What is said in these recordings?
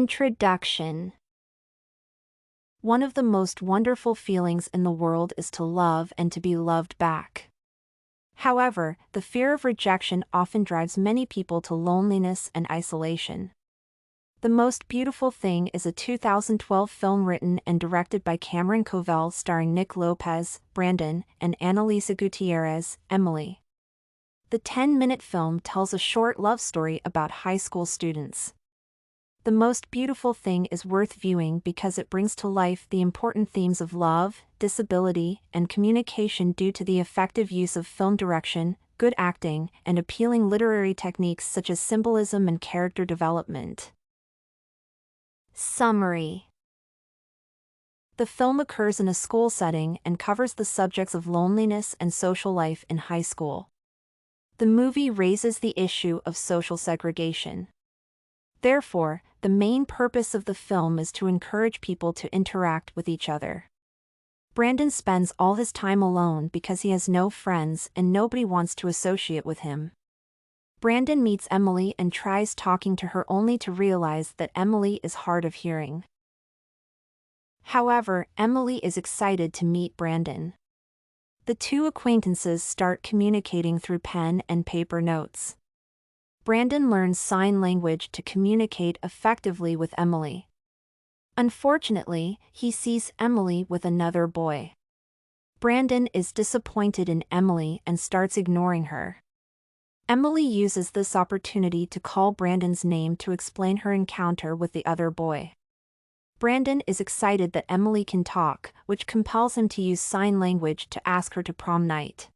Introduction. One of the most wonderful feelings in the world is to love and to be loved back. However, the fear of rejection often drives many people to loneliness and isolation. The Most Beautiful Thing is a 2012 film written and directed by Cameron Covell starring Nick Lopez, Brandon, and Annalisa Gutierrez, Emily. The 10-minute film tells a short love story about high school students. The Most Beautiful Thing is worth viewing because it brings to life the important themes of love, disability, and communication due to the effective use of film direction, good acting, and appealing literary techniques such as symbolism and character development. Summary. The film occurs in a school setting and covers the subjects of loneliness and social life in high school. The movie raises the issue of social segregation. Therefore, the main purpose of the film is to encourage people to interact with each other. Brandon spends all his time alone because he has no friends and nobody wants to associate with him. Brandon meets Emily and tries talking to her only to realize that Emily is hard of hearing. However, Emily is excited to meet Brandon. The two acquaintances start communicating through pen and paper notes. Brandon learns sign language to communicate effectively with Emily. Unfortunately, he sees Emily with another boy. Brandon is disappointed in Emily and starts ignoring her. Emily uses this opportunity to call Brandon's name to explain her encounter with the other boy. Brandon is excited that Emily can talk, which compels him to use sign language to ask her to prom night.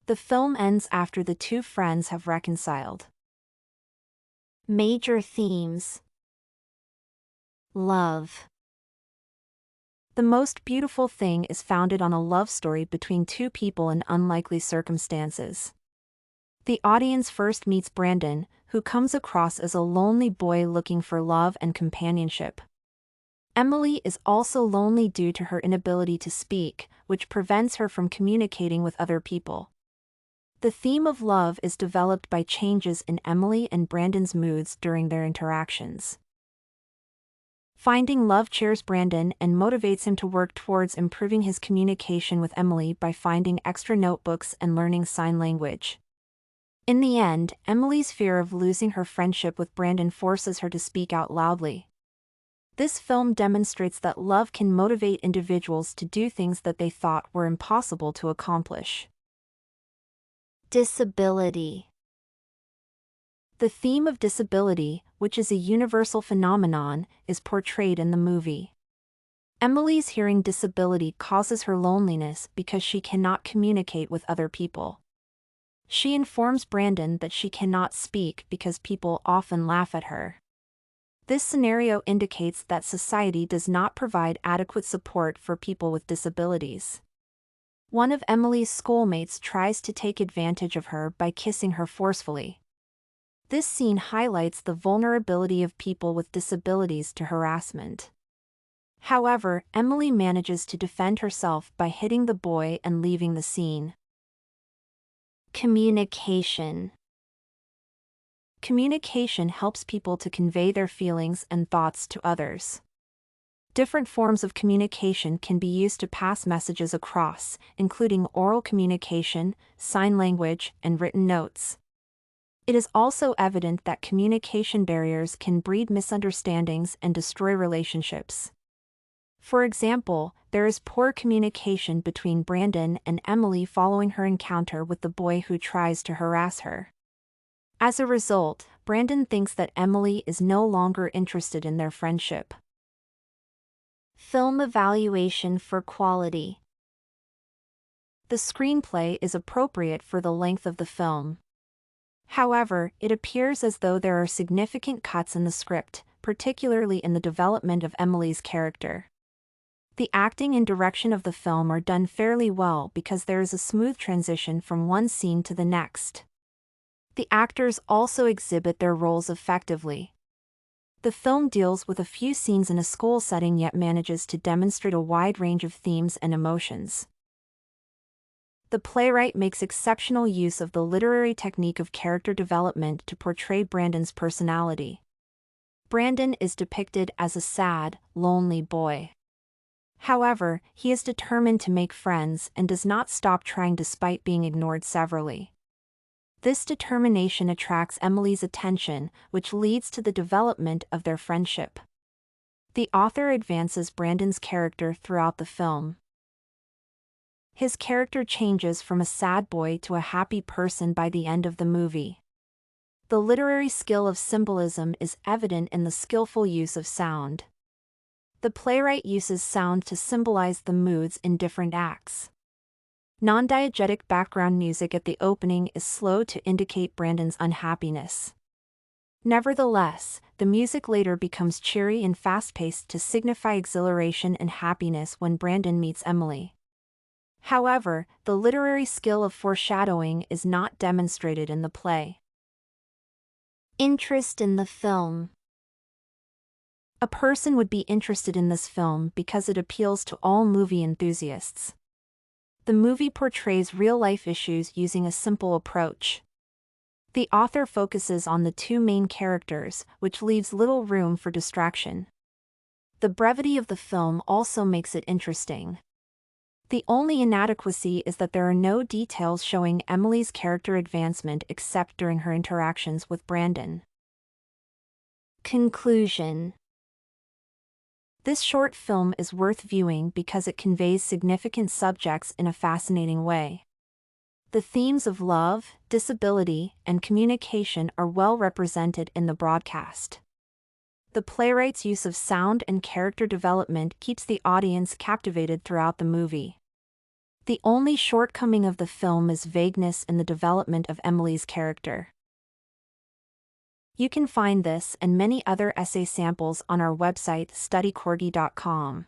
The film ends after the two friends have reconciled. Major themes. Love. The Most Beautiful Thing is founded on a love story between two people in unlikely circumstances. The audience first meets Brandon, who comes across as a lonely boy looking for love and companionship. Emily is also lonely due to her inability to speak, which prevents her from communicating with other people. The theme of love is developed by changes in Emily and Brandon's moods during their interactions. Finding love cheers Brandon and motivates him to work towards improving his communication with Emily by finding extra notebooks and learning sign language. In the end, Emily's fear of losing her friendship with Brandon forces her to speak out loudly. This film demonstrates that love can motivate individuals to do things that they thought were impossible to accomplish. Disability. The theme of disability, which is a universal phenomenon, is portrayed in the movie. Emily's hearing disability causes her loneliness because she cannot communicate with other people. She informs Brandon that she cannot speak because people often laugh at her. This scenario indicates that society does not provide adequate support for people with disabilities. One of Emily's schoolmates tries to take advantage of her by kissing her forcefully. This scene highlights the vulnerability of people with disabilities to harassment. However, Emily manages to defend herself by hitting the boy and leaving the scene. Communication. Communication helps people to convey their feelings and thoughts to others. Different forms of communication can be used to pass messages across, including oral communication, sign language, and written notes. It is also evident that communication barriers can breed misunderstandings and destroy relationships. For example, there is poor communication between Brandon and Emily following her encounter with the boy who tries to harass her. As a result, Brandon thinks that Emily is no longer interested in their friendship. Film evaluation for quality. The screenplay is appropriate for the length of the film. However, it appears as though there are significant cuts in the script, particularly in the development of Emily's character. The acting and direction of the film are done fairly well because there is a smooth transition from one scene to the next. The actors also exhibit their roles effectively. The film deals with a few scenes in a school setting yet manages to demonstrate a wide range of themes and emotions. The playwright makes exceptional use of the literary technique of character development to portray Brandon's personality. Brandon is depicted as a sad, lonely boy. However, he is determined to make friends and does not stop trying despite being ignored severally. This determination attracts Emily's attention, which leads to the development of their friendship. The author advances Brandon's character throughout the film. His character changes from a sad boy to a happy person by the end of the movie. The literary skill of symbolism is evident in the skillful use of sound. The playwright uses sound to symbolize the moods in different acts. Non-diegetic background music at the opening is slow to indicate Brandon's unhappiness. Nevertheless, the music later becomes cheery and fast-paced to signify exhilaration and happiness when Brandon meets Emily. However, the literary skill of foreshadowing is not demonstrated in the play. Interest in the film. A person would be interested in this film because it appeals to all movie enthusiasts. The movie portrays real-life issues using a simple approach. The author focuses on the two main characters, which leaves little room for distraction. The brevity of the film also makes it interesting. The only inadequacy is that there are no details showing Emily's character advancement except during her interactions with Brandon. Conclusion. This short film is worth viewing because it conveys significant subjects in a fascinating way. The themes of love, disability, and communication are well represented in the broadcast. The playwright's use of sound and character development keeps the audience captivated throughout the movie. The only shortcoming of the film is vagueness in the development of Emily's character. You can find this and many other essay samples on our website studycorgi.com.